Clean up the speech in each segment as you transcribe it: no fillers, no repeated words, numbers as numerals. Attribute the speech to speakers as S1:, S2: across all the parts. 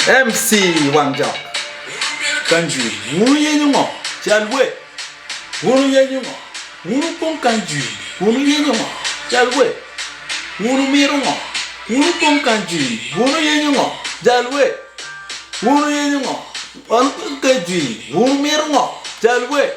S1: MC Wangjak Kanju Wunu Yenyongo Chalwe Wunu Yenyongo Wunu Pong Kanju Wunu Yenyongo Chalwe Wunu Mirongo Wunu Pong Kanju Wunu Yenyongo Chalwe Wunu Yenyongo Wunu Pong Kanju Wunu Mirongo Chalwe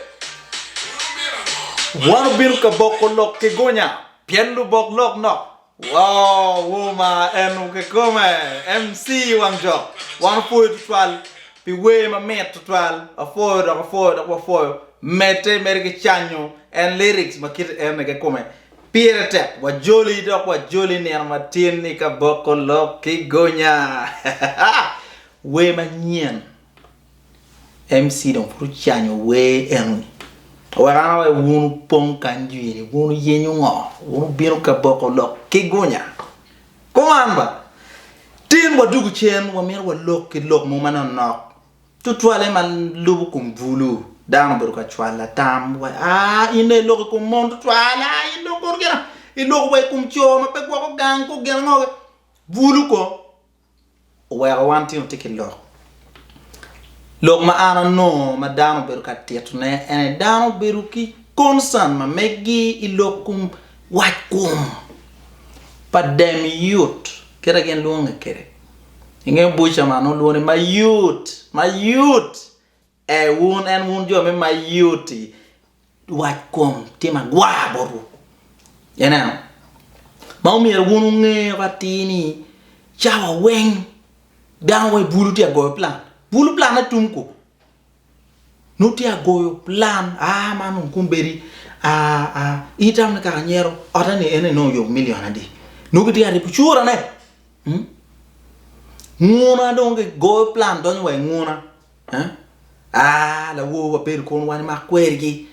S1: Wanu Biru Kaboko Lok Kegonya Pienlu Bok Lok Nok Wow, Wuma enu ke come MC Wangjak Wan foy tual pi we ma met tual a foy mete merke chanyo and lyrics ma kit en ke come pire tep wa joli dok wa joli ner ma tin ni ka boko lok ki gonya we ma nyen MC don fru chanyo we enu Wara we wunu pong kanju ni wunu yenyu ngo wunu biru ka boko lok ki gonya komamba tin wa dugu chen wa mer wa lok ki lok mo manan nok tutwale man lubu kum vulu dang beru ka chwala tam wa ine lok kum mon tutwala ine lok gena ine lok wa kum cho ma pe ko gang ko gena ngo vulu ko wa wanti on tiki lok Lok ma ana no ma dano beru ka tietune ene dano beru ki konsan ma megi ilokum wakum padem youth kera gen luonga kere inge bucha ma no luone ma youth wun en wun jo me ma youth wakum tima gwaboru yena ma mi wun nge watini chawa weng dano we bulu ti ago plan Bulu plan na tumko. Nuti agoyo plan manu kumberi itam na kanyero ota ni ene no yo million adi. Nugiti ari puchura ne. Nguna donge go plan donyo we nguna. La wo per kon wani makwergi.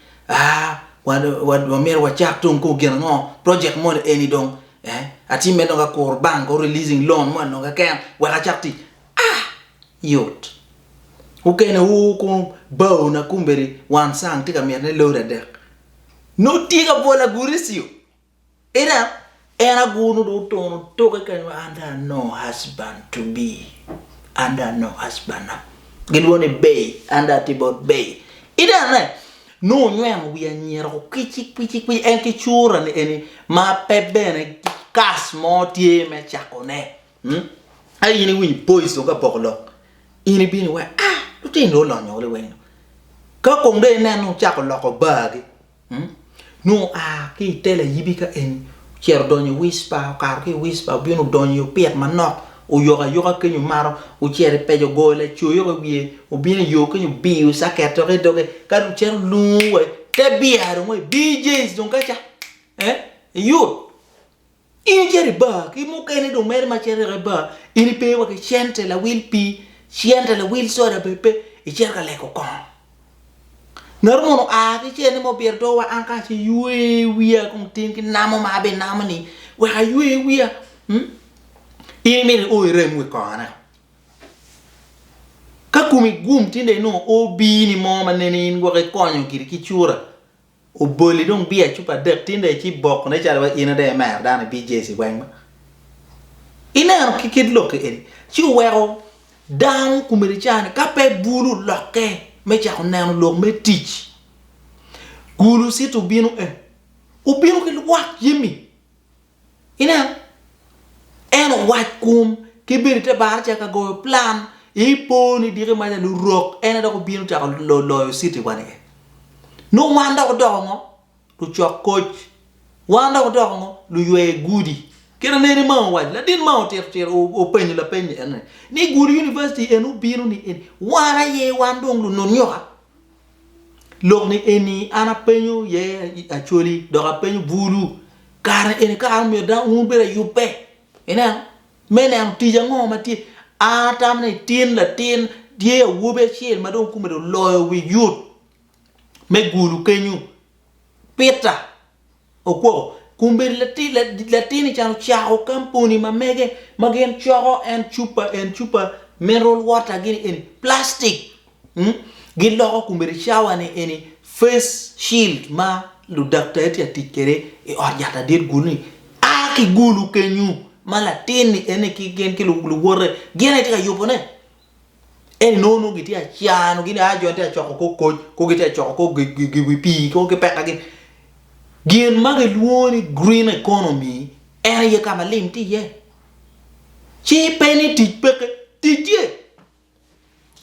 S1: Wa mer wa chak tumko gena no project mo eni dong. Ati me donga kor bank or releasing loan mo no ga kem wa chakti. Youth. Ukene huko bao na kumberi wan sang tika mierne lora dek. No tika bola gurisio. Era gunu do tono toke kanwa under no husband to be. Under no husband na. Gilwone bay under tibot bay. No nyang wiya nyero kichik enki chura ni eni ma pebene kas mo tie me chakone. Ay ini win boys do ka poklo. Ini bini wa Lutin no lo nyole wen. Ka kong de na no chako loko bagi. No ki tele yibika en cher donyo whisper kar ki whisper bino donyo piet manok o yoga kenyu maro o cher pejo gole chu yoga wie o bino yo kenyu bi o saketo re doge ka du cher luwe te biaro mo BJs don kacha yo ini cher ba ki mo kene do mer ma cher ba ini pe wa ke chente la will pi Siente le will soda pepe e cerca le kokon. Narmono ki chene mo pierdo wa anka si yue wia kung tin ki namo mabe namo ni wa yue wia ini mi o remu kona. Ka kumi gum tinde no obi ni mo manene ngo ke konyo kiri ki chura. O boli dong bia chupa dek tinde chi bok ne chala wa ina de mer dana BJ si wengma. Ina ki kidlo ke eni. Chi wero Dan kumerichane kape bulu loke mecha koneno lok me teach gulu situ binu ubinu ke wak yimi eno wat kum kibiri te bar cha ka go plan ipo ni dire ma lu rock ena da ko binu ta lo city wane no wanda ko dongo lu chok coach wanda ko dongo lu ywe gudi Kira nere ma waj la din ma ter o penye la penye ene ni Guru University enu binu ni eni wara ye wandong lu non yoha lok ni eni ana penyo ye actually do ga penyo bulu kar eni ka me da un bere yupe ena mene am tija ngoma ti atam ne tin la tin die wobe chiel ma don kuma do loyo wi yut me Guru kenyu peta okwo Kumberi latini chano chao kampuni mamege magen choro and chupa mineral water gini any plastic gin loko kumberi chawa ni any face shield ma lu doctor eti atikere e orjata dir gulu ni aki gulu kenyu Malatini ene ki gen ki lu wore gene tika yopone ene no giti a chiano gini a jonte a choko ko giti a choko ko pi ko ke peka gen mage luoni green economy ene ye kama limti ye chi penny tit peke tit ye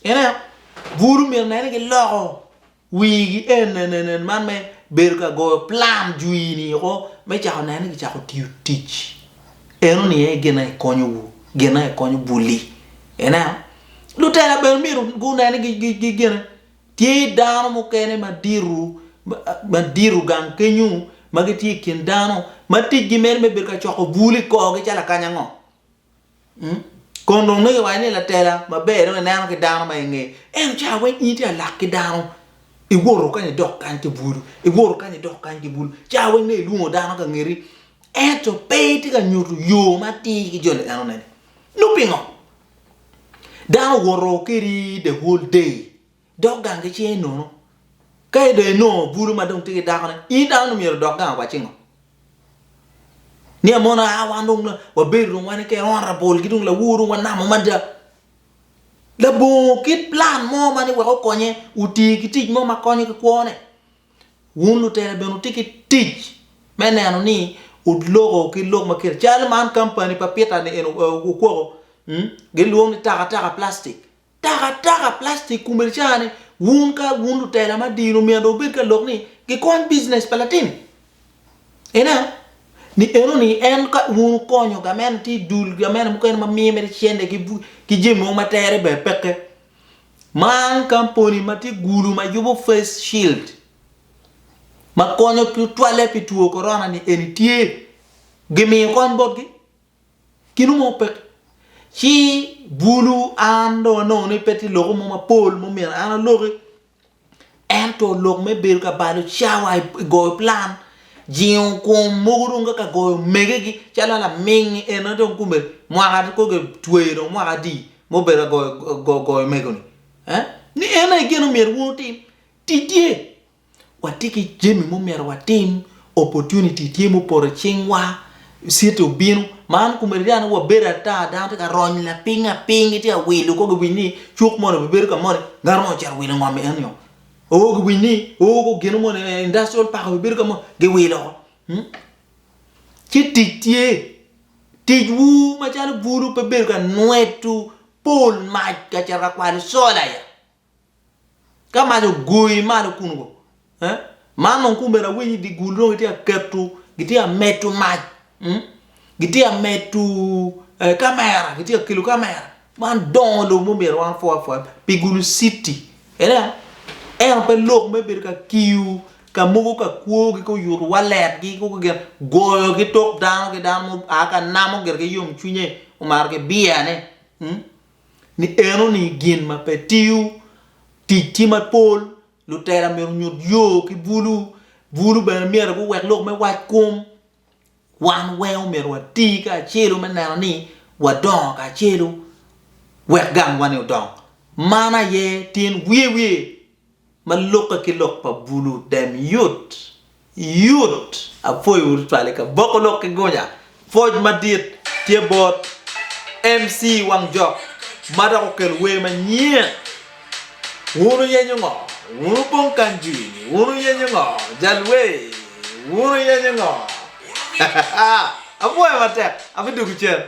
S1: ene buru mir nene ke logo wigi en man me berka go plan juini ko me cha nene ki cha ko teach eno ni e gena e konyo wu gena e konyo buli ena lu tela ber miru gu nene gi gena ti dano mo kene madiru gang kenyu magiti kin dano mati gimer me berka choko buli ko ge chala kanyango kono ne wa ne la tela ma be no na ke dano ma nge en cha we ni ti la ke dano I woro kan dok kan ti bulu I woro kan dok kan ti bulu cha we ne lu dano ka ngiri eto pe ti ka nyutu yo mati ki jole ano ne no pingo dano woro kiri the whole day dok gang ke che no kay de no bulu ma dong ti da kan I dano mi dok gang wa chingo ni amona awandong la wa beru wane ke honorable gidung la wuru wana mamanda la bo kit plan mo mani wa ko konye uti kitij mo makonye ko kwone wunu tere benu tiki tij meneno ni udlogo ki log makir chal man company papieta ne eno ko geluong ni taka plastic kumerchane wunka wunu tere ma dino mi ando bir ka log ni ki kon business palatin ena ni eno ni en ka wunu konyo gamen ti dul gamen mo ken ma mimere chende ki jemo matere be peke man company mati gulu ma yubo face shield ma konyo pi toile pi tuo corona ni eni tie gemi kon botgi kinu mo pek chi bulu ando no ni peti logo mo ma pol mo mi ana logo ento log me ber ka balu chawa go plan jion ko mogurunga ka go megegi chala la mingi eno don kumbe mwaga ko ge tuero mwaga di mo bera go megoni ni ena geno mer wuti tidie watiki jemi mo mer watim opportunity tie mo por chingwa sito binu man kumeriana wa bera ta da ka ron la pingi ti a wilu ko ge ni chuk mo no ber ka mo ngarmo char wilu ngome enyo o go wini o go geno mo industrial park be berka mo ge wilo titie tiju ma chala buru pe berka nuetu pol ma ka chara kwali sola ya kama jo gui ma no kungo ma non kumbera wini di gulro ti aketu giti a metu ma giti a metu kamera giti a kilo kamera man don lo mo mer wan fo pigulu city era pe lok me ber ka kiu ka mugo ka kuo ko yur walet gi ko ge goyo gi tok down ge dam mo aka namo ger ge yum chunye o mar ge biane ni eno ni gin ma petiu ti ma pol lu tera mer nyut yo ki bulu ben mer ko wek lok me wat kum wan we o mer wati ka chelu men na ni wadon ka chelu wek gam wan o don mana ye tin we Maloka kilok pa bulu dem youth apoy urtale ka bokolok ke gonya foj madit tie bot MC Wang Jok mada ko kel we ma nye wunu yenyo ngo wunu pon kanji wunu yenyo ngo jalwe wunu yenyo ngo apoy matek afidu kuchen